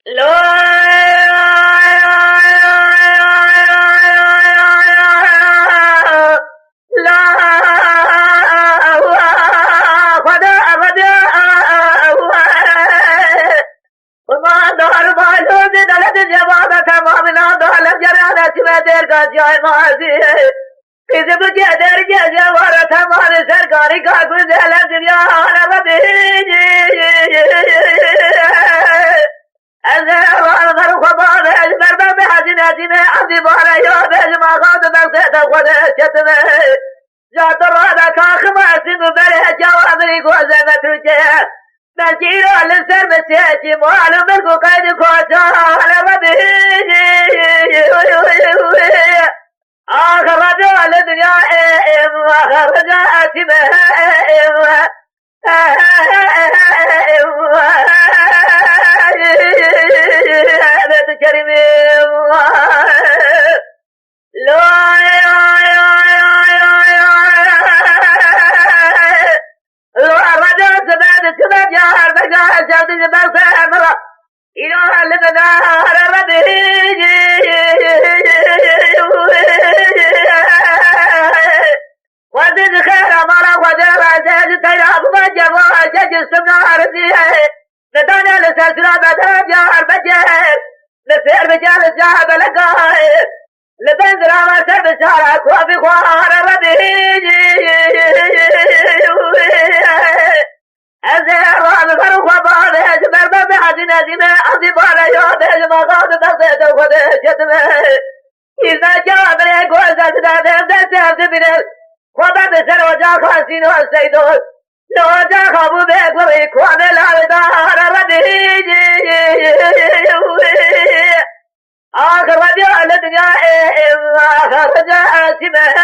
لا सरकारी कागज آخر رجال الدنيا آخر رجاء هذا تكريم الرجاء سباد سباد يا هربقاء جادي جبال سامرة إله لبنار ربي وزد خير مرة وزر زاد تياب مجمع جج السمنار فيه ندانا لسلسلة بدر جار بجر لسير بجال الزهب لقائر لبنزل عمر سر بشارك وفي خوار ربي أزهر وعمر وبعض هجمر ببعض نزمة أصبار يوم هجم غاض بغض وخده شتمه إذا جاء بريك وزد دادم دستهم تبنل وبعد سر وجاء خاسين والسيدون لو جاء خابو بيك وريك وعمل عبدار ربي آخر رجاء الدنيا آخر رجاء سمه